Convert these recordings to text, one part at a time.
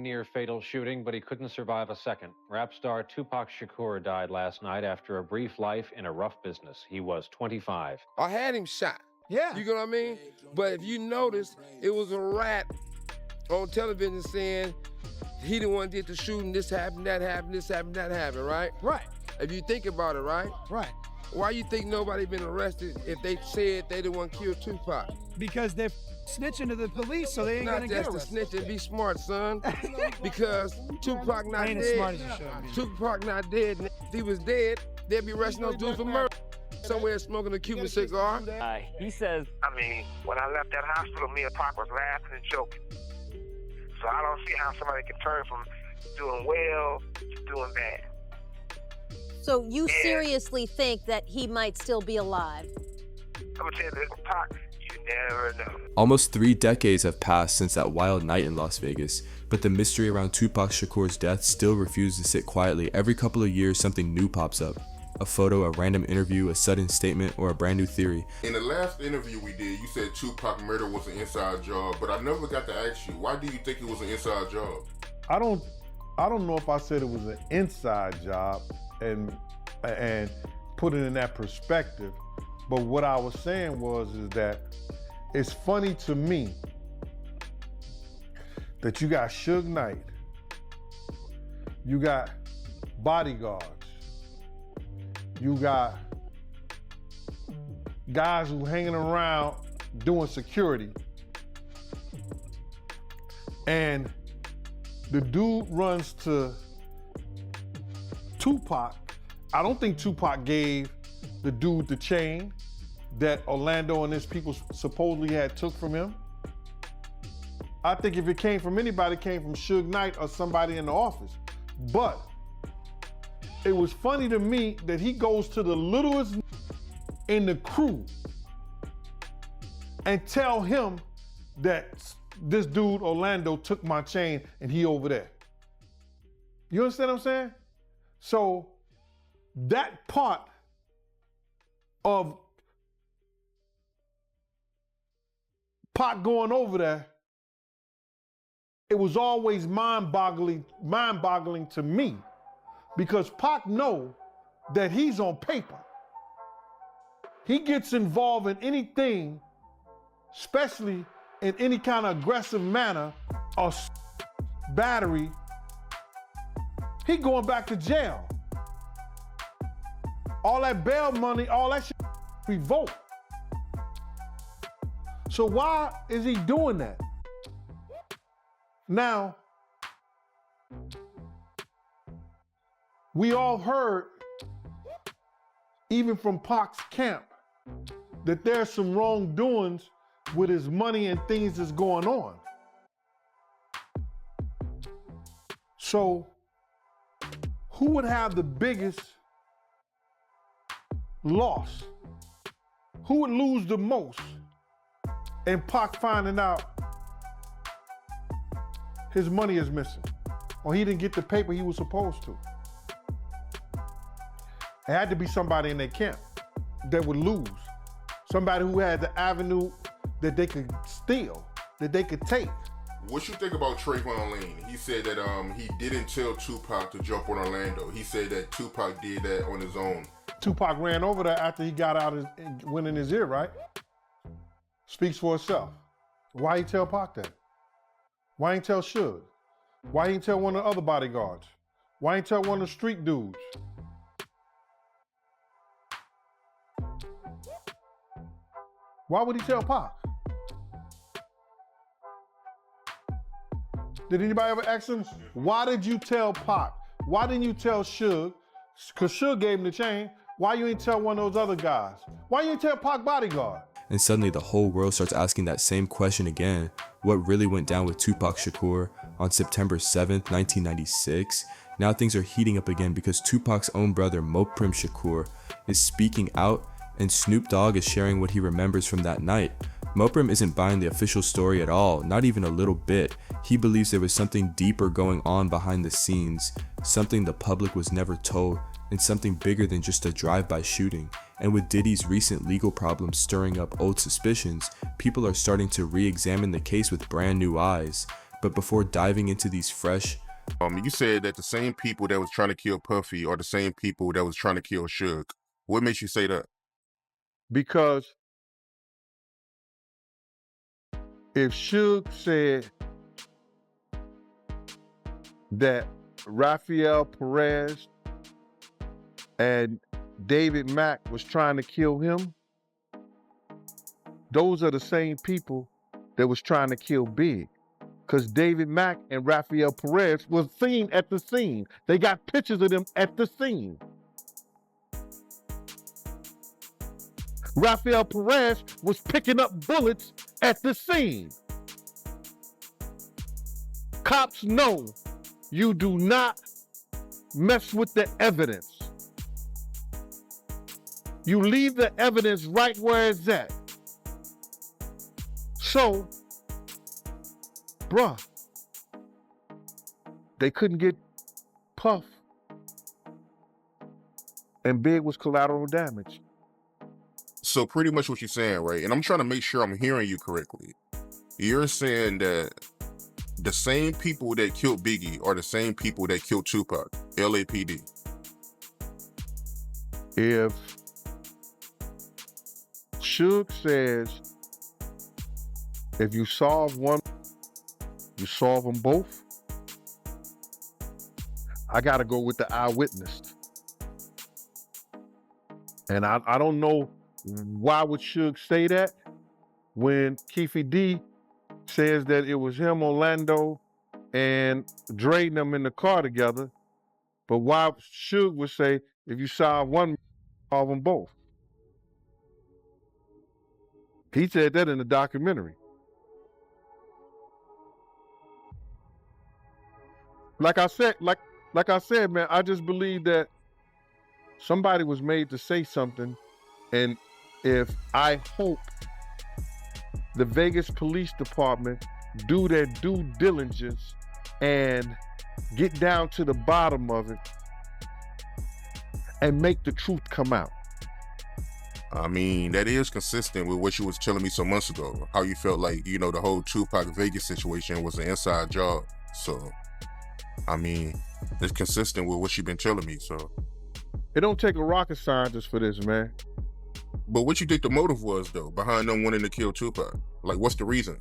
Near fatal shooting, but he couldn't survive a second. Rap star Tupac Shakur died last night after a brief life in a rough business. He was 25. I had him shot. Yeah. You get what I mean? But if you notice, it was a rat on television saying he the one did the shooting, this happened, that happened, this happened, that happened, right? Right. If you think about it, right? Right. Why you think nobody been arrested if they said they the one killed Tupac? Because they're snitching to the police, so they ain't gonna get Not arrested. just to snitch and be smart, son. Because Tupac not Ain't dead. as smart as you should be. Tupac not dead. If he was dead, they'd be arresting those dudes for murder. Somewhere smoking a Cuban cigar. He says, I mean, when I left that hospital, me and Pac was laughing and joking. So I don't see how somebody can turn from doing well to doing bad. So you seriously think that he might still be alive? I'm gonna tell you this, Pac, you never know. Almost 3 decades have passed since that wild night in Las Vegas, but the mystery around Tupac Shakur's death still refuses to sit quietly. Every couple of years, something new pops up. A photo, a random interview, a sudden statement, or a brand new theory. In the last interview we did, you said Tupac murder was an inside job, but I never got to ask you, why do you think it was an inside job? I don't know if I said it was an inside job and put it in that perspective, but what I was saying is that it's funny to me that you got Suge Knight, you got bodyguards, you got guys who hanging around doing security, and the dude runs to Tupac. I don't think Tupac gave the dude the chain that Orlando and his people supposedly had took from him. I think if it came from anybody, it came from Suge Knight or somebody in the office. But it was funny to me that he goes to the littlest in the crew and tell him that this dude Orlando took my chain and he over there. You understand what I'm saying? So that part of Pac going over there, it was always mind-boggling to me, because Pac know that he's on paper. He gets involved in anything, especially in any kind of aggressive manner or battery, he going back to jail. All that bail money, all that shit revoked. So why is he doing that? Now, we all heard, even from Pac's camp, that there's some wrongdoings with his money and things that's going on. So, who would have the biggest loss? Who would lose the most? And Pac finding out his money is missing, or he didn't get the paper he was supposed to. It had to be somebody in their camp that would lose. Somebody who had the avenue that they could steal, that they could take. What you think about Trayvon Lane? He said that he didn't tell Tupac to jump on Orlando. He said that Tupac did that on his own. Tupac ran over there after he got out and went in his ear, right? Speaks for itself. Why he tell Pac that? Why ain't tell Suge? Why ain't tell one of the other bodyguards? Why ain't tell one of the street dudes? Why would he tell Pac? Did anybody ever ask him, why did you tell Pac? Why didn't you tell Suge? Because Suge gave him the chain. Why you ain't tell one of those other guys? Why you ain't tell Pac bodyguard? And suddenly the whole world starts asking that same question again. What really went down with Tupac Shakur on September 7th, 1996? Now things are heating up again because Tupac's own brother Mopreme Shakur is speaking out, and Snoop Dogg is sharing what he remembers from that night. Mopreme isn't buying the official story at all, not even a little bit. He believes there was something deeper going on behind the scenes, something the public was never told, and something bigger than just a drive-by shooting. And with Diddy's recent legal problems stirring up old suspicions, people are starting to re-examine the case with brand new eyes. But before diving into these fresh, You said that the same people that was trying to kill Puffy are the same people that was trying to kill Suge. What makes you say that? Because if Suge said that Rafael Perez and David Mack was trying to kill him, those are the same people that was trying to kill Big. Because David Mack and Rafael Perez was seen at the scene. They got pictures of them at the scene. Rafael Perez was picking up bullets at the scene. Cops know you do not mess with the evidence. You leave the evidence right where it's at. So, bruh, they couldn't get Puff. And Big was collateral damage. So pretty much what you're saying, right? And I'm trying to make sure I'm hearing you correctly. You're saying that the same people that killed Biggie are the same people that killed Tupac, LAPD. If Suge says, if you solve one, you solve them both, I gotta go with the eyewitness. And I don't know why would Suge say that when Keefy D says that it was him, Orlando, and Dre and them in the car together. But why Suge would say, if you solve one, solve them both. He said that in the documentary. Like I said, man, I just believe that somebody was made to say something, and if I hope the Vegas Police Department do their due diligence and get down to the bottom of it and make the truth come out. I mean, that is consistent with what you was telling me some months ago, how you felt like, you know, the whole Tupac Vegas situation was an inside job. So, I mean, it's consistent with what you've been telling me, so. It don't take a rocket scientist for this, man. But what you think the motive was, though, behind them wanting to kill Tupac? Like, what's the reason?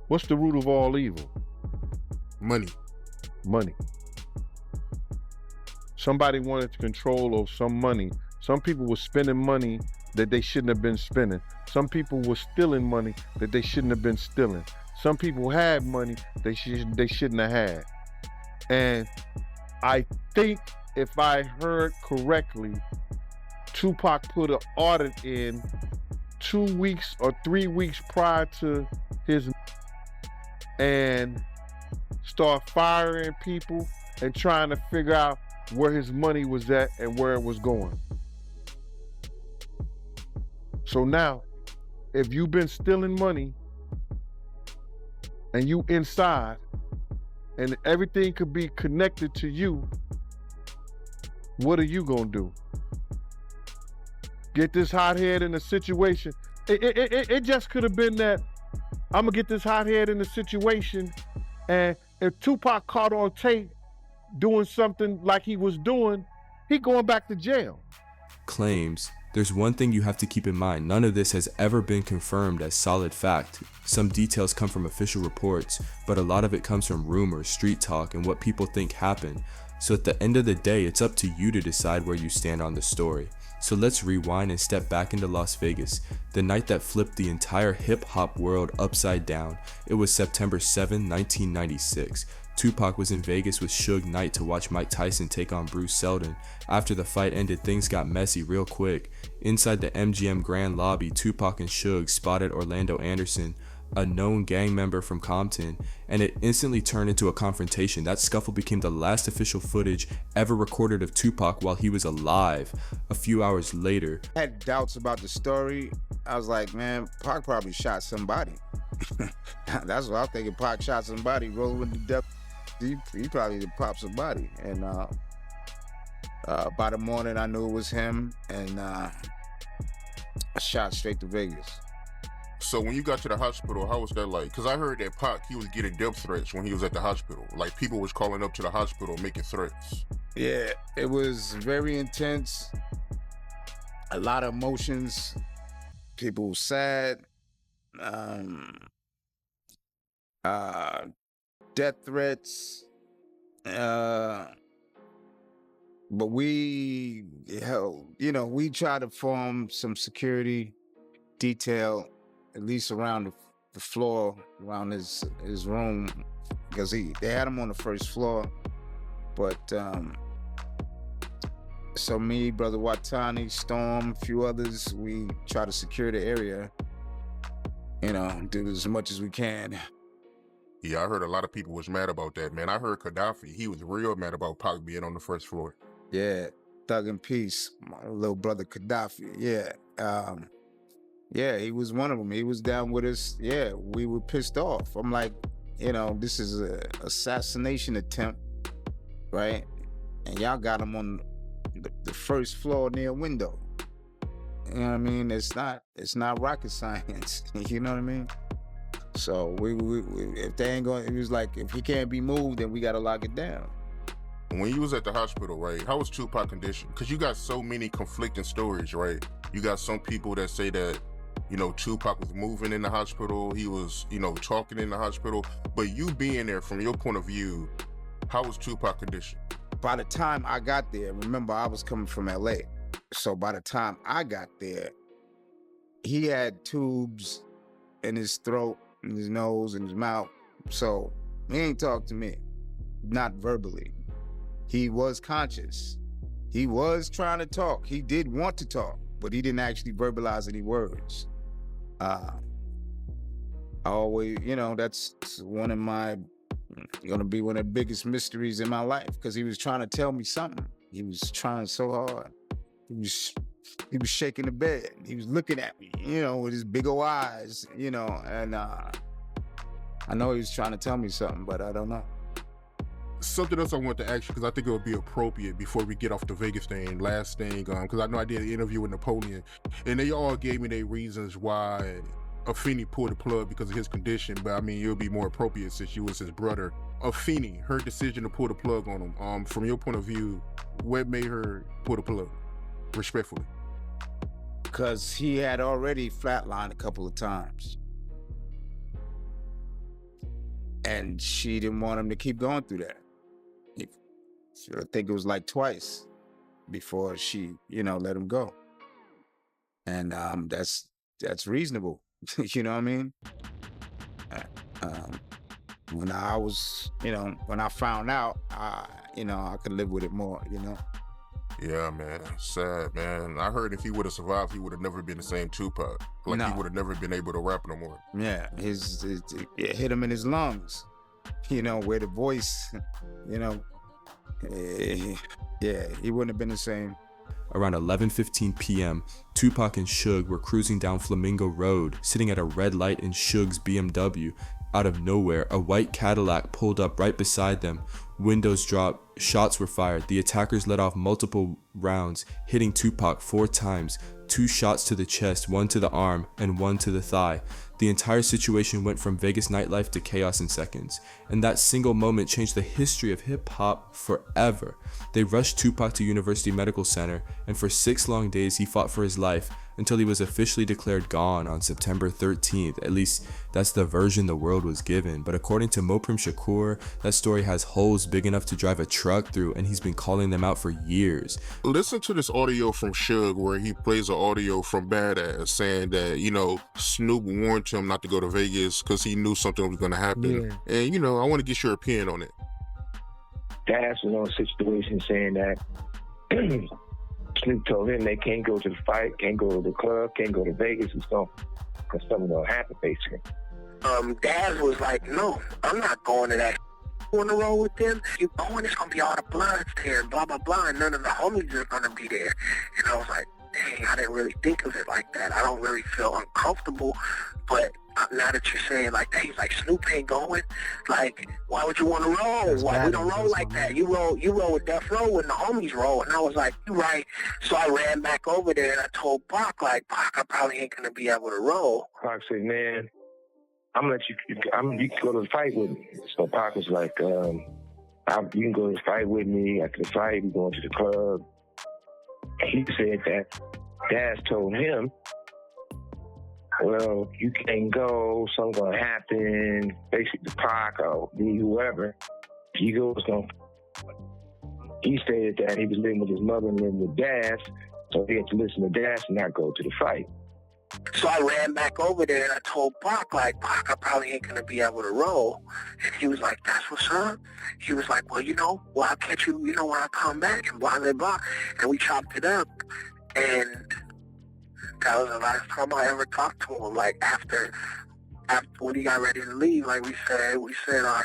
What's the root of all evil? Money. Money. Somebody wanted to control over some money. Some people were spending money that they shouldn't have been spending. Some people were stealing money that they shouldn't have been stealing. Some people had money they shouldn't have had. And I think if I heard correctly, Tupac put an audit in 2 weeks or 3 weeks prior to his and start firing people and trying to figure out where his money was at and where it was going. So now, if you've been stealing money and you inside and everything could be connected to you, what are you gonna do? Get this hothead in a situation. It just could have been that I'm gonna get this hothead in a situation, and if Tupac caught on tape doing something like he was doing, he going back to jail. Claims. There's one thing you have to keep in mind, none of this has ever been confirmed as solid fact. Some details come from official reports, but a lot of it comes from rumors, street talk, and what people think happened. So at the end of the day, it's up to you to decide where you stand on the story. So let's rewind and step back into Las Vegas, the night that flipped the entire hip-hop world upside down. It was September 7, 1996. Tupac was in Vegas with Suge Knight to watch Mike Tyson take on Bruce Seldon. After the fight ended, things got messy real quick. Inside the MGM Grand Lobby, Tupac and Suge spotted Orlando Anderson, a known gang member from Compton, and it instantly turned into a confrontation. That scuffle became the last official footage ever recorded of Tupac while he was alive. A few hours later, I had doubts about the story. I was like, man, Pac probably shot somebody. That's what I was thinking. Pac shot somebody, rolling with the devil. He probably did pop somebody. And by the morning, I knew it was him, and I shot straight to Vegas. So when you got to the hospital, how was that like? Because I heard that Pac, he was getting death threats when he was at the hospital. Like, people was calling up to the hospital making threats. Yeah, it was very intense. A lot of emotions. People were sad. Death threats. But we try to form some security detail, at least around the floor, around his room, because they had him on the first floor. But so me, Brother Watani, Storm, a few others, we try to secure the area, do as much as we can. Yeah, I heard a lot of people was mad about that, man. I heard Gaddafi, he was real mad about Pac being on the first floor. Yeah, Thug in Peace, my little brother Gaddafi, yeah. Yeah, he was one of them. He was down with us. Yeah, we were pissed off. I'm like, this is an assassination attempt, right? And y'all got him on the first floor near a window. You know what I mean? It's not rocket science. You know what I mean? So we if they ain't going, it was like, if he can't be moved, then we got to lock it down. When you was at the hospital, right, how was Tupac condition? Because you got so many conflicting stories, right? You got some people that say that, Tupac was moving in the hospital. He was, talking in the hospital. But you being there, from your point of view, how was Tupac condition? By the time I got there, remember, I was coming from LA. So by the time I got there, he had tubes in his throat, in his nose, in his mouth. So he ain't talk to me, not verbally. He was conscious. He was trying to talk. He did want to talk, but he didn't actually verbalize any words. I always, that's gonna be one of the biggest mysteries in my life, because he was trying to tell me something. He was trying so hard. He was shaking the bed. He was looking at me, with his big old eyes, and I know he was trying to tell me something, but I don't know. Something else I want to ask you, because I think it would be appropriate before we get off the Vegas thing, last thing, because I know I did an interview with Napoleon, and they all gave me their reasons why Afeni pulled the plug because of his condition, but I mean, it would be more appropriate since you was his brother. Afeni, her decision to pull the plug on him, from your point of view, what made her pull the plug, respectfully? Because he had already flatlined a couple of times. And she didn't want him to keep going through that. So I think it was like twice before she, let him go. And that's reasonable. You know what I mean? When I was, when I found out, I could live with it more, Yeah, man, sad, man. I heard if he would have survived, he would have never been the same Tupac. He would have never been able to rap no more. Yeah, it hit him in his lungs, where the voice, yeah, he wouldn't have been the same. Around 11:15 p.m., Tupac and Suge were cruising down Flamingo Road, sitting at a red light in Suge's BMW. Out of nowhere, a white Cadillac pulled up right beside them. Windows dropped, shots were fired. The attackers let off multiple rounds, hitting Tupac 4 times, 2 shots to the chest, 1 to the arm, and 1 to the thigh. The entire situation went from Vegas nightlife to chaos in seconds, and that single moment changed the history of hip-hop forever. They rushed Tupac to University Medical Center, and for 6 long days he fought for his life until he was officially declared gone on September 13th. At least that's the version the world was given, but according to Mopreme Shakur, that story has holes big enough to drive a truck through, and he's been calling them out for years. Listen to this audio from Suge where he plays an audio from Badass saying that, Snoop warned him not to go to Vegas because he knew something was going to happen. Yeah. And, I want to get your opinion on it. Dash was on a situation saying that Snoop told him they can't go to the fight, can't go to the club, can't go to Vegas and stuff, because something will happen, basically. Daz was like, no, I'm not going to that. On the road with them, you going, it's going to be all the bloods there, and blah, blah, blah, and none of the homies are going to be there. And I was like, dang, I didn't really think of it like that. I don't really feel uncomfortable, but now that you're saying like that, he's like, Snoop ain't going. Like, why would you want to roll? Why we don't roll like that? You roll with Death Row when the homies roll. And I was like, you're right. So I ran back over there and I told Pac, like, Pac, I probably ain't gonna be able to roll. Pac said, man, I'm gonna let you. You can go to the fight with me. So Pac was like, you can go to the fight with me. After the fight, we going to the club. He said that Daz told him, well, you can't go, something's gonna happen, basically Pac or me, whoever. If you go, it's gonna... He stated that he was living with his mother and living with Daz, so he had to listen to Daz and not go to the fight. So I ran back over there and I told Pac, like, Pac, I probably ain't gonna be able to roll. And he was like, that's what's up? He was like, well, I'll catch you, when I come back, and blah, blah, blah. And we chopped it up. And that was the last time I ever talked to him. Like, after when he got ready to leave, like we said our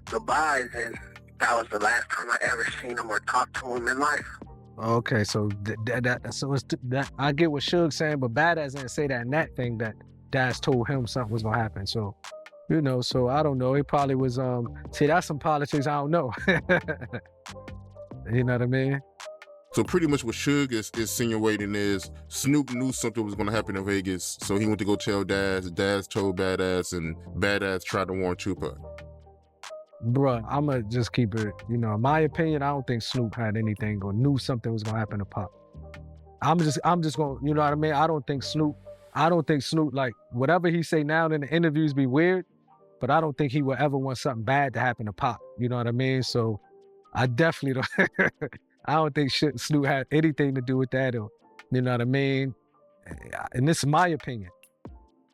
goodbyes, and that was the last time I ever seen him or talked to him in life. Okay, so I get what Suge's saying, but Badass didn't say that in that thing that Daz told him something was gonna happen. So, so I don't know. It probably was. See, that's some politics I don't know. You know what I mean? So pretty much what Suge is insinuating is Snoop knew something was going to happen in Vegas, so he went to go tell Daz. Daz told Badass, and Badass tried to warn Tupac. Bruh, I'm going to just keep it, in my opinion, I don't think Snoop had anything or knew something was going to happen to Pop. I'm just going to, you know what I mean? I don't think Snoop, like, whatever he say now in the interviews be weird, but I don't think he would ever want something bad to happen to Pop. You know what I mean? So I definitely don't, I don't think Snoop had anything to do with that, or, you know what I mean? And this is my opinion.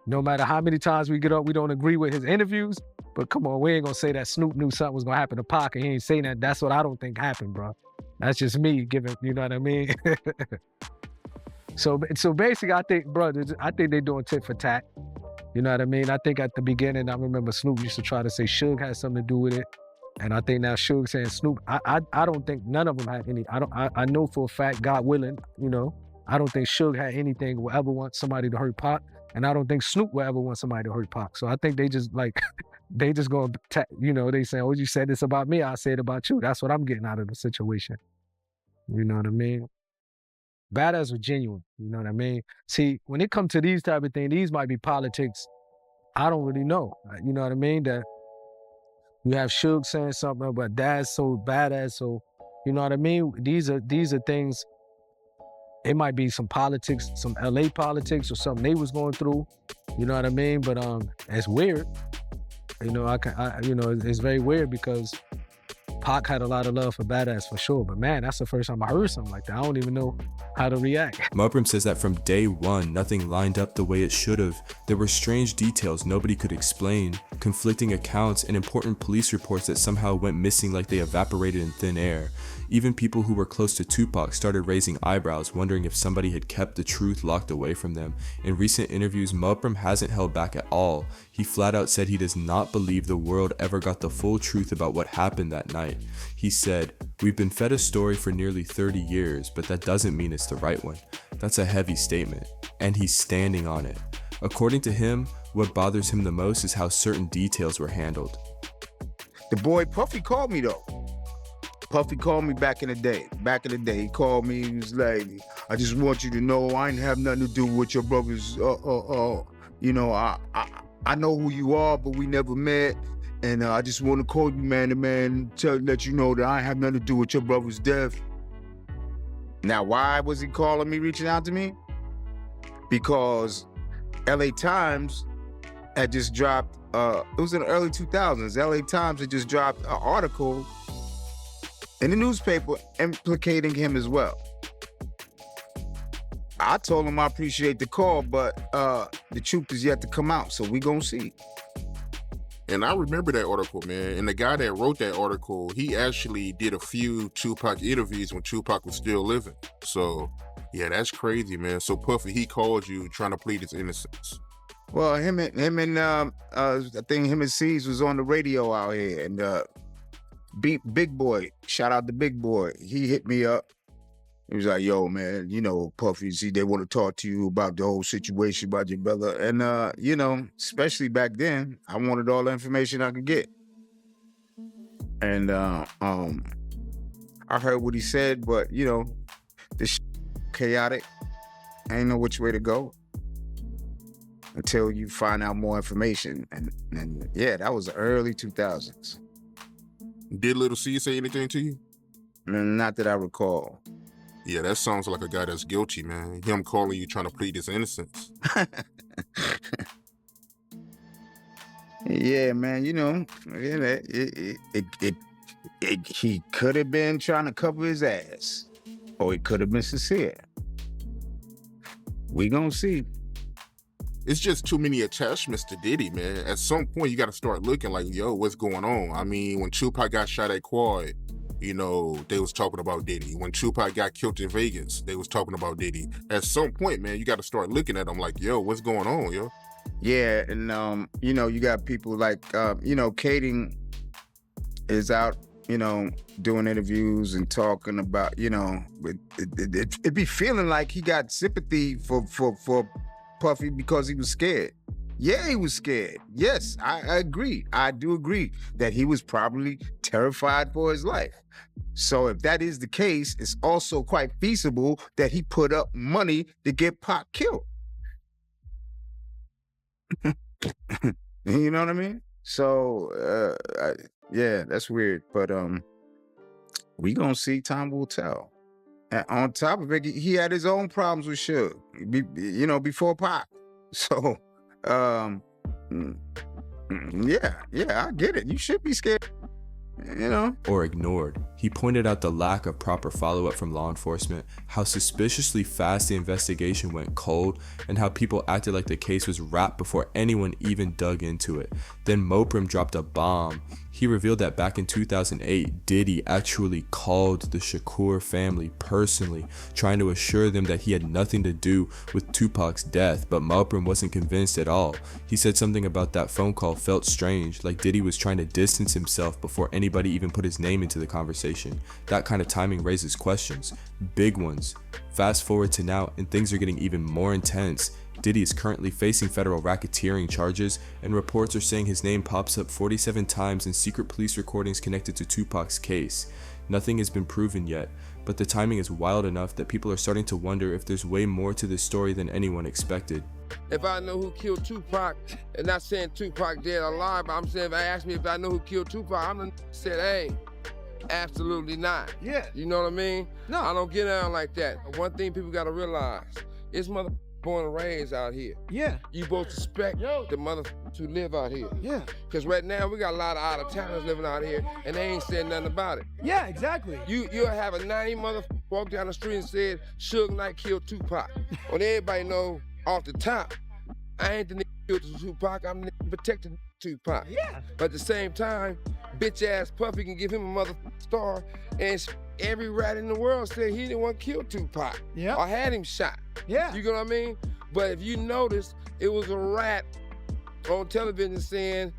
No matter how many times we get up, we don't agree with his interviews, but come on, we ain't gonna say that Snoop knew something was gonna happen to Pac, and he ain't saying that. That's what I don't think happened, bro. That's just me giving, you know what I mean? So basically, I think, bro, they doing tit for tat. You know what I mean? I think at the beginning, I remember Snoop used to try to say Suge had something to do with it. And I think now Suge saying Snoop, I don't think none of them had any, I know for a fact, God willing, I don't think Suge had anything will ever want somebody to hurt Pac. And I don't think Snoop will ever want somebody to hurt Pac. So I think they just like, they just gonna, they saying, oh, you said this about me, I said about you. That's what I'm getting out of the situation. You know what I mean? Badass was genuine, you know what I mean? See, when it comes to these type of things, these might be politics. I don't really know. You know what I mean? That you have Suge saying something about Daz so badass, so you know what I mean? These are things. It might be some politics, some LA politics or something they was going through. You know what I mean? But it's weird. It's very weird because Pac had a lot of love for Badass for sure. But man, that's the first time I heard something like that. I don't even know how to react. Mopreme says that from day one, nothing lined up the way it should have. There were strange details nobody could explain, conflicting accounts, and important police reports that somehow went missing like they evaporated in thin air. Even people who were close to Tupac started raising eyebrows, wondering if somebody had kept the truth locked away from them. In recent interviews, Mopreme hasn't held back at all. He flat out said he does not believe the world ever got the full truth about what happened that night. He said, "We've been fed a story for nearly 30 years, but that doesn't mean it's the right one." That's a heavy statement, and he's standing on it. According to him, what bothers him the most is how certain details were handled. The boy Puffy called me though. Puffy called me back in the day. He called me, he was like, "I just want you to know I ain't have nothing to do with your brothers. I know who you are, but we never met. And I just want to call you man to man, let you know that I ain't have nothing to do with your brother's death." Now, why was he calling me, reaching out to me? Because LA Times had just dropped, it was in the early 2000s, LA Times had just dropped an article in the newspaper implicating him as well. I told him I appreciate the call, but the truth is yet to come out, so we gonna see. And I remember that article, man. And the guy that wrote that article, he actually did a few Tupac interviews when Tupac was still living. So, yeah, that's crazy, man. So Puffy, he called you trying to plead his innocence. Well, him and I think him and C's was on the radio out here, and Big Boy, shout out to Big Boy. He hit me up, He was like, yo, man, you know, Puffy, see, they want to talk to you about the whole situation about your brother. And, you know, especially back then, I wanted all the information I could get. And I heard what he said, but, you know, this chaotic. Ain't know which way to go until you find out more information. And yeah, that was the early 2000s. Did Little C say anything to you? Not that I recall. Yeah, that sounds like a guy that's guilty, man. Him calling you trying to plead his innocence. Yeah, man, you know, he could have been trying to cover his ass, or he could have been sincere. We gonna see. It's just too many attachments to Diddy, man. At some point, you got to start looking like, yo, what's going on? I mean, when Tupac got shot at Quad, you know, they was talking about Diddy. When Tupac got killed in Vegas, they was talking about Diddy. At some point, man, you got to start looking at them like, yo, what's going on, yo? Yeah, and you know, you got people like, you know, Kading is out, you know, doing interviews and talking about, you know, it be feeling like he got sympathy for Puffy because he was scared. Yeah, he was scared. Yes, I agree. I do agree that he was probably terrified for his life. So if that is the case, it's also quite feasible that he put up money to get Pac killed. You know what I mean? So, yeah, that's weird. But we gonna see. Time will tell. And on top of it, he had his own problems with Suge, you know, before Pac. So, yeah, I get it. You should be scared, you know. Or ignored. He pointed out the lack of proper follow-up from law enforcement, how suspiciously fast the investigation went cold, and how people acted like the case was wrapped before anyone even dug into it. Then Mopreme dropped a bomb. He revealed that back in 2008, Diddy actually called the Shakur family personally, trying to assure them that he had nothing to do with Tupac's death, but Mopreme wasn't convinced at all. He said something about that phone call felt strange, like Diddy was trying to distance himself before anybody even put his name into the conversation. That kind of timing raises questions, big ones. Fast forward to now, and things are getting even more intense. Diddy is currently facing federal racketeering charges, and reports are saying his name pops up 47 times in secret police recordings connected to Tupac's case. Nothing has been proven yet, but the timing is wild enough that people are starting to wonder if there's way more to this story than anyone expected. If I know who killed Tupac, and not saying Tupac dead or alive, but I'm saying if I ask me if I know who killed Tupac, I'm gonna say, hey, absolutely not. Yeah. You know what I mean? No. I don't get down like that. One thing people gotta realize, it's mother born and raised out here. Yeah. You both suspect the mother who live out here. Yeah. Because right now we got a lot of out-of-towners living out here, and they ain't saying nothing about it. Yeah, exactly. You'll have a 90 mother walk down the street and said, Suge Knight killed Tupac. When everybody know off the top, I ain't the nigga killed Tupac, I'm the nigga protecting Tupac. Yeah. But at the same time, bitch-ass Puffy can give him a mother star, and every rat in the world said he didn't want to kill Tupac. Yeah. Or had him shot. Yeah. You know what I mean? But if you notice, it was a rat on television saying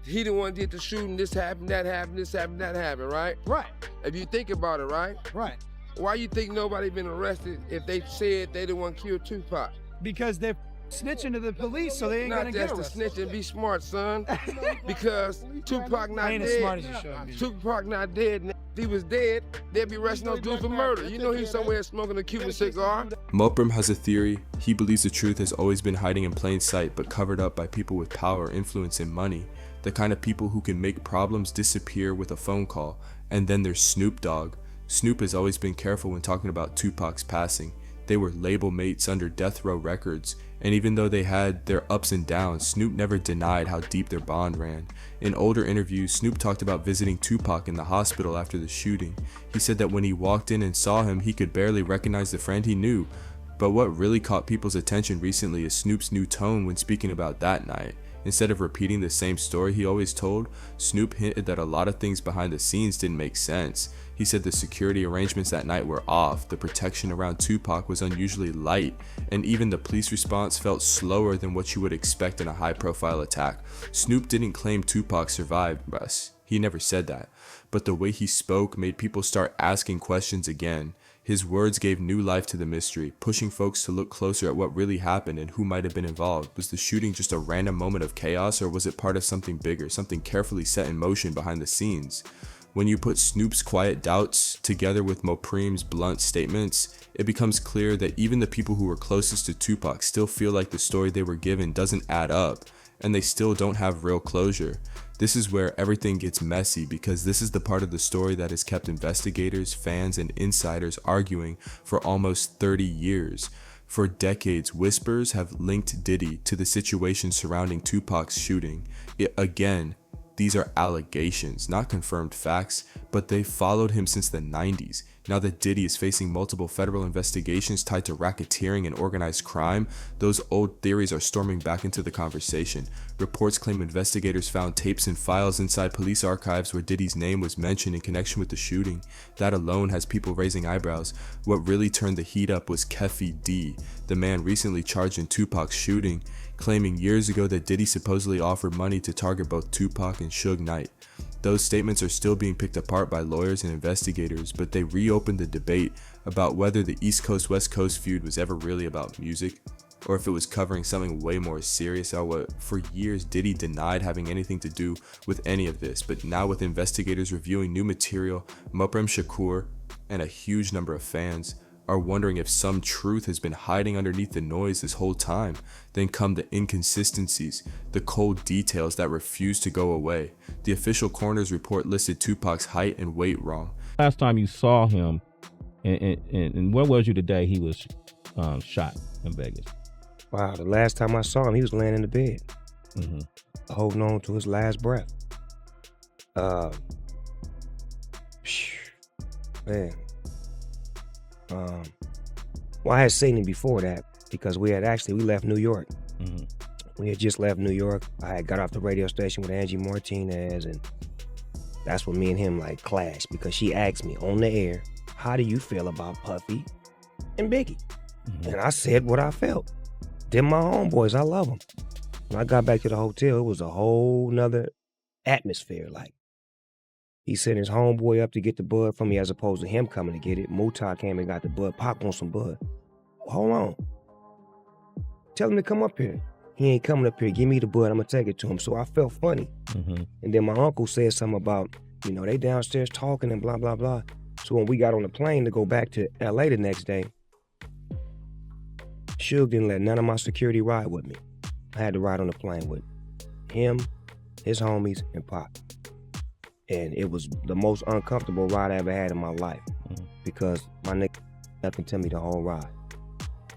he the one did the shooting, this happened, that happened, this happened, that happened, right? Right. If you think about it, right? Right. Why you think nobody been arrested if they said they didn't want to kill Tupac? Because they're snitching to the police, so they ain't gonna Not get just to arrested. snitch and be smart, son. Because Tupac not I ain't as smart dead. as you showed me. Tupac not dead. If he was dead, they'd be arresting those dudes for murder. You know he's somewhere smoking a Cuban cigar. Mopreme has a theory. He believes the truth has always been hiding in plain sight, but covered up by people with power, influence, and money. The kind of people who can make problems disappear with a phone call. And then there's Snoop Dogg. Snoop has always been careful when talking about Tupac's passing. They were label mates under Death Row Records, and even though they had their ups and downs, Snoop never denied how deep their bond ran. In older interviews, Snoop talked about visiting Tupac in the hospital after the shooting. He said that when he walked in and saw him, he could barely recognize the friend he knew. But what really caught people's attention recently is Snoop's new tone when speaking about that night. Instead of repeating the same story he always told, Snoop hinted that a lot of things behind the scenes didn't make sense. He said the security arrangements that night were off, the protection around Tupac was unusually light, and even the police response felt slower than what you would expect in a high-profile attack. Snoop didn't claim Tupac survived, Russ. He never said that. But the way he spoke made people start asking questions again. His words gave new life to the mystery, pushing folks to look closer at what really happened and who might have been involved. Was the shooting just a random moment of chaos, or was it part of something bigger, something carefully set in motion behind the scenes? When you put Snoop's quiet doubts together with Mopreme's blunt statements, it becomes clear that even the people who were closest to Tupac still feel like the story they were given doesn't add up, and they still don't have real closure. This is where everything gets messy, because this is the part of the story that has kept investigators, fans, and insiders arguing for almost 30 years. For decades, whispers have linked Diddy to the situation surrounding Tupac's shooting. Again, these are allegations, not confirmed facts, but they followed him since the 90s. Now that Diddy is facing multiple federal investigations tied to racketeering and organized crime, those old theories are storming back into the conversation. Reports claim investigators found tapes and files inside police archives where Diddy's name was mentioned in connection with the shooting. That alone has people raising eyebrows. What really turned the heat up was Keffi D, the man recently charged in Tupac's shooting, claiming years ago that Diddy supposedly offered money to target both Tupac and Suge Knight. Those statements are still being picked apart by lawyers and investigators, but they reopened the debate about whether the East Coast-West Coast feud was ever really about music, or if it was covering something way more serious. For years, Diddy denied having anything to do with any of this, but now with investigators reviewing new material, Mopreme, Shakur, and a huge number of fans are wondering if some truth has been hiding underneath the noise this whole time. Then come the inconsistencies, the cold details that refuse to go away. The official coroner's report listed Tupac's height and weight wrong. Last time you saw him, and where was you the day he was shot in Vegas? Wow, the last time I saw him, he was laying in the bed, holding on to his last breath. Man. Well, I had seen him before that because we left New York. We had just left New York. I had got off the radio station with Angie Martinez, and that's when me and him like clashed, because she asked me on the air, how do you feel about Puffy and Biggie? And I said what I felt. Them my homeboys, I love them. When I got back to the hotel, it was a whole nother atmosphere. Like, he sent his homeboy up to get the bud from me as opposed to him coming to get it. Muta came and got the bud. Pac wants some bud. Hold on. Tell him to come up here. He ain't coming up here. Give me the bud. I'm going to take it to him. So I felt funny. And then my uncle said something about, they downstairs talking and blah, blah, blah. So when we got on the plane to go back to LA the next day, Suge didn't let none of my security ride with me. I had to ride on the plane with him, his homies, and Pac. And it was the most uncomfortable ride I ever had in my life, because my nigga nothing to me the whole ride.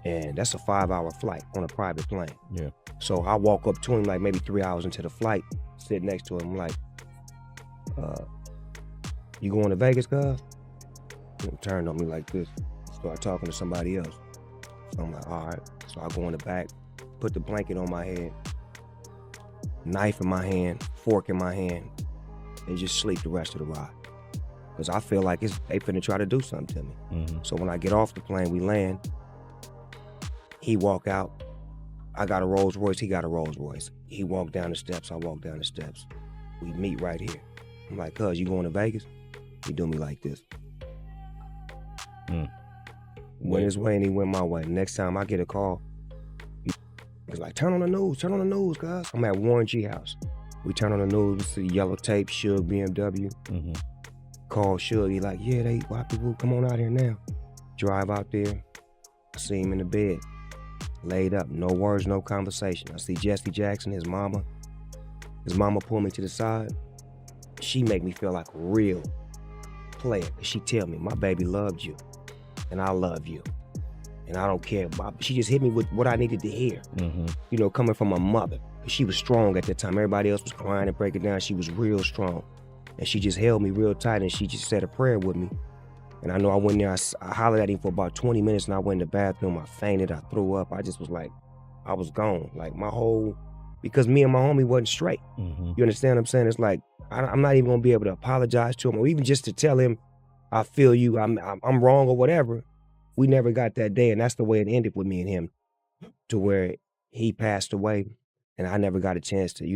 And that's a 5-hour flight on a private plane. Yeah. So I walk up to him like maybe 3 hours into the flight, sit next to him, like, you going to Vegas, cuz? He turned on me like this, start talking to somebody else. So I'm like, all right. So I go in the back, put the blanket on my head, knife in my hand, fork in my hand, and just sleep the rest of the ride. Because I feel like they finna try to do something to me. So when I get off the plane, we land, he walk out, I got a Rolls Royce, he got a Rolls Royce. He walked down the steps, I walk down the steps. We meet right here. I'm like, cuz, you going to Vegas? He do me like this. Went his way and he went my way. Next time I get a call, he's like, turn on the news, cuz. I'm at Warren G house. We turn on the news, see yellow tape, Suge BMW. Call Suge, he like, yeah, they white people, come on out here now. Drive out there, I see him in the bed, laid up, no words, no conversation. I see Jesse Jackson, his mama. His mama pulled me to the side. She make me feel like a real player. She tell me, my baby loved you, and I love you, and I don't care. She just hit me with what I needed to hear, coming from my mother. She was strong at that time. Everybody else was crying and breaking down. She was real strong. And she just held me real tight, and she just said a prayer with me. And I know I went there, I hollered at him for about 20 minutes, and I went in the bathroom, I fainted, I threw up. I just was like, I was gone. Like because me and my homie wasn't straight. You understand what I'm saying? It's like, I'm not even gonna be able to apologize to him, or even just to tell him, I feel you, I'm wrong or whatever. We never got that day, and that's the way it ended with me and him, to where he passed away. And I never got a chance to,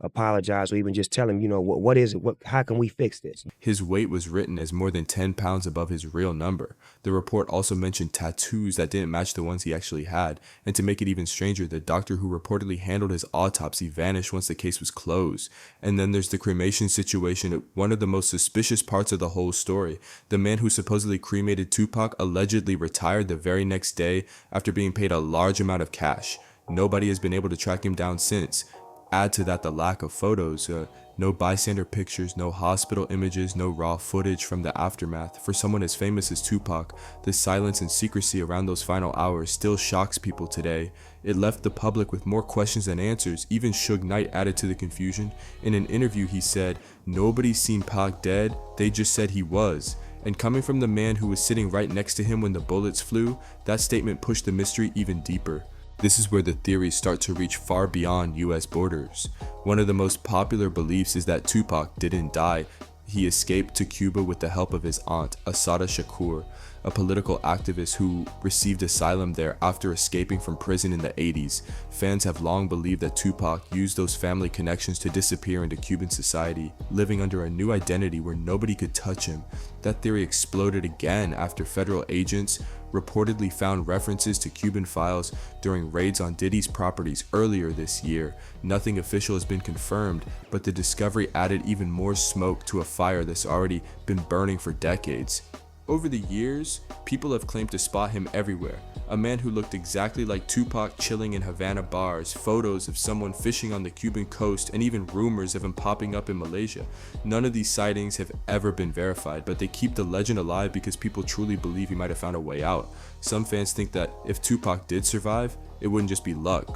apologize or even just tell him, you know, what is it? How can we fix this? His weight was written as more than 10 pounds above his real number. The report also mentioned tattoos that didn't match the ones he actually had. And to make it even stranger, the doctor who reportedly handled his autopsy vanished once the case was closed. And then there's the cremation situation, one of the most suspicious parts of the whole story. The man who supposedly cremated Tupac allegedly retired the very next day after being paid a large amount of cash. Nobody has been able to track him down since. Add to that the lack of photos, no bystander pictures, no hospital images, no raw footage from the aftermath. For someone as famous as Tupac, the silence and secrecy around those final hours still shocks people today. It left the public with more questions than answers. Even Suge Knight added to the confusion. In an interview he said, "Nobody's seen Pac dead, they just said he was." And coming from the man who was sitting right next to him when the bullets flew, that statement pushed the mystery even deeper. This is where the theories start to reach far beyond US borders. One of the most popular beliefs is that Tupac didn't die. He escaped to Cuba with the help of his aunt, Assata Shakur, a political activist who received asylum there after escaping from prison in the 80s. Fans have long believed that Tupac used those family connections to disappear into Cuban society, living under a new identity where nobody could touch him. That theory exploded again after federal agents reportedly found references to Cuban files during raids on Diddy's properties earlier this year. Nothing official has been confirmed, but the discovery added even more smoke to a fire that's already been burning for decades. Over the years, people have claimed to spot him everywhere. A man who looked exactly like Tupac chilling in Havana bars, photos of someone fishing on the Cuban coast, and even rumors of him popping up in Malaysia. None of these sightings have ever been verified, but they keep the legend alive because people truly believe he might have found a way out. Some fans think that if Tupac did survive, it wouldn't just be luck.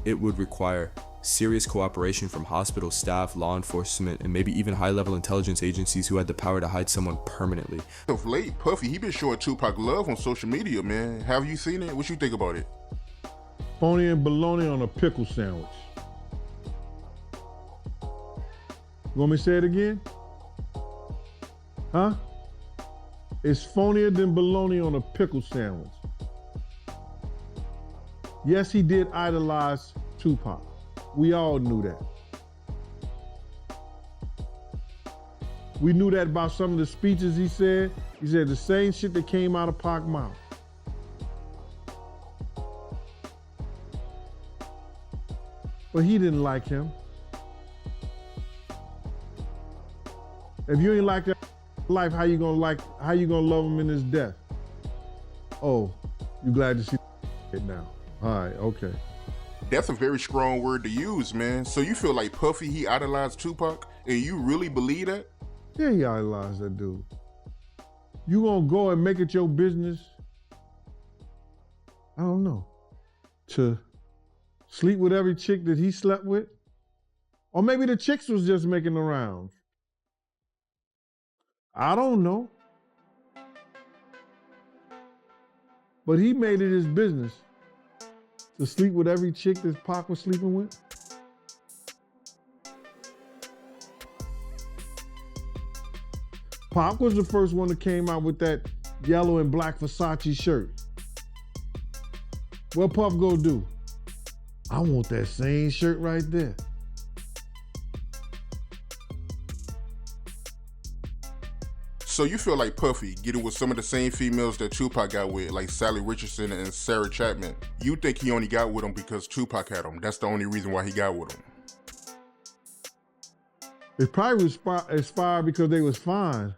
It would require serious cooperation from hospital staff, law enforcement, and maybe even high-level intelligence agencies who had the power to hide someone permanently. Of late, Puffy, he been showing Tupac love on social media, man. Have you seen it? What you think about it? Phony and bologna on a pickle sandwich. You want me to say it again? Huh? It's phonier than bologna on a pickle sandwich. Yes, he did idolize Tupac. We all knew that. We knew that about some of the speeches he said. He said the same shit that came out of Pac's mouth. But he didn't like him. If you ain't like that life, how you gonna love him in his death? Oh, you glad to see it now. All right, okay. That's a very strong word to use, man. So you feel like Puffy, he idolized Tupac, and you really believe that? Yeah, he idolized that dude. You gonna go and make it your business, I don't know, to sleep with every chick that he slept with? Or maybe the chicks was just making the rounds. I don't know. But he made it his business to sleep with every chick that Pac was sleeping with? Pac was the first one that came out with that yellow and black Versace shirt. What Puff go do? I want that same shirt right there. So you feel like Puffy, getting with some of the same females that Tupac got with, like Sally Richardson and Sarah Chapman, you think he only got with them because Tupac had them? That's the only reason why he got with them? It probably was inspired because they was fine,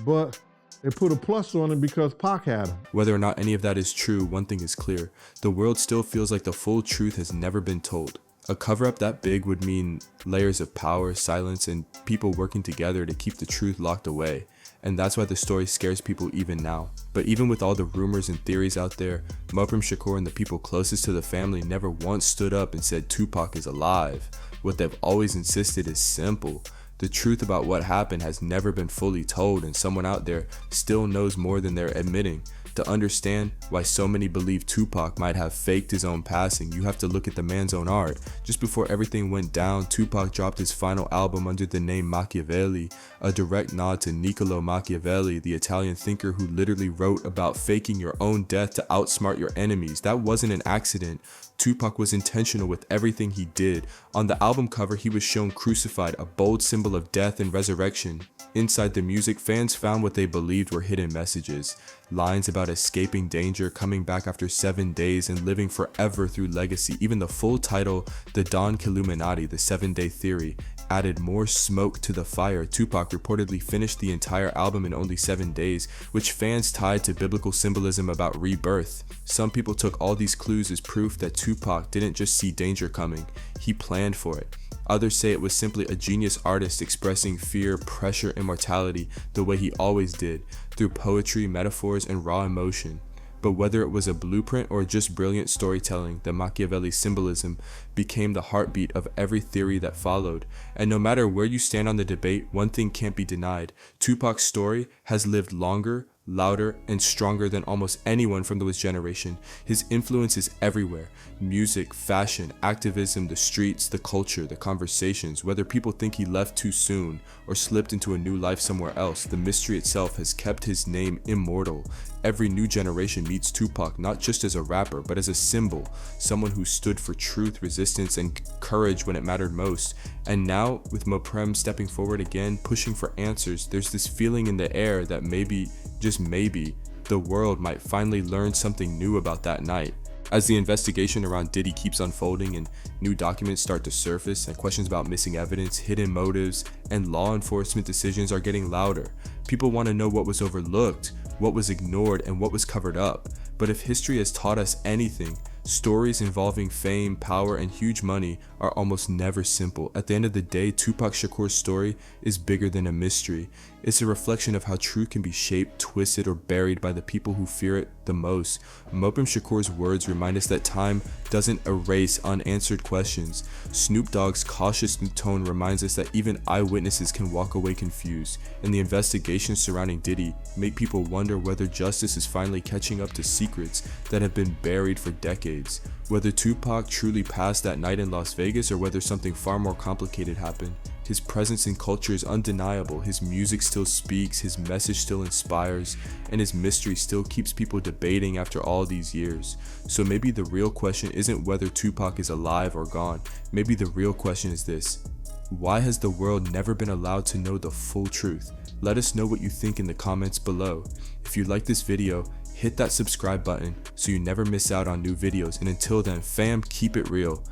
but it put a plus on it because Pac had them. Whether or not any of that is true, one thing is clear. The world still feels like the full truth has never been told. A cover-up that big would mean layers of power, silence, and people working together to keep the truth locked away. And that's why the story scares people even now. But even with all the rumors and theories out there, Mopreme, Shakur, and the people closest to the family never once stood up and said Tupac is alive. What they've always insisted is simple. The truth about what happened has never been fully told, and someone out there still knows more than they're admitting. To understand why so many believe Tupac might have faked his own passing, you have to look at the man's own art. Just before everything went down, Tupac dropped his final album under the name Machiavelli, a direct nod to Niccolo Machiavelli, the Italian thinker who literally wrote about faking your own death to outsmart your enemies. That wasn't an accident. Tupac was intentional with everything he did. On the album cover, he was shown crucified, a bold symbol of death and resurrection. Inside the music, fans found what they believed were hidden messages. Lines about escaping danger, coming back after 7 days, and living forever through legacy. Even the full title, The Don Killuminati, the 7-Day Theory, added more smoke to the fire. Tupac reportedly finished the entire album in only 7 days, which fans tied to biblical symbolism about rebirth. Some people took all these clues as proof that Tupac didn't just see danger coming, he planned for it. Others say it was simply a genius artist expressing fear, pressure, and mortality the way he always did, through poetry, metaphors, and raw emotion. But whether it was a blueprint or just brilliant storytelling, the Machiavelli symbolism became the heartbeat of every theory that followed. And no matter where you stand on the debate, one thing can't be denied. Tupac's story has lived longer, louder, and stronger than almost anyone from his generation. His influence is everywhere. Music, fashion, activism, the streets, the culture, the conversations. Whether people think he left too soon or slipped into a new life somewhere else, the mystery itself has kept his name immortal. Every new generation meets Tupac not just as a rapper, but as a symbol, someone who stood for truth, resistance, and courage when it mattered most. And now, with Mopreme stepping forward again, pushing for answers, there's this feeling in the air that maybe, just maybe, the world might finally learn something new about that night. As the investigation around Diddy keeps unfolding and new documents start to surface and questions about missing evidence, hidden motives, and law enforcement decisions are getting louder. People want to know what was overlooked, what was ignored, and what was covered up. But if history has taught us anything, stories involving fame, power, and huge money are almost never simple. At the end of the day, Tupac Shakur's story is bigger than a mystery. It's a reflection of how truth can be shaped, twisted, or buried by the people who fear it the most. Mopreme Shakur's words remind us that time doesn't erase unanswered questions. Snoop Dogg's cautious tone reminds us that even eyewitnesses can walk away confused. And the investigations surrounding Diddy make people wonder whether justice is finally catching up to secrets that have been buried for decades. Whether Tupac truly passed that night in Las Vegas or whether something far more complicated happened. His presence in culture is undeniable. His music still speaks, his message still inspires, and his mystery still keeps people debating after all these years. So maybe the real question isn't whether Tupac is alive or gone. Maybe the real question is this: why has the world never been allowed to know the full truth? Let us know what you think in the comments below. If you like this video, hit that subscribe button so you never miss out on new videos. And until then, fam, keep it real.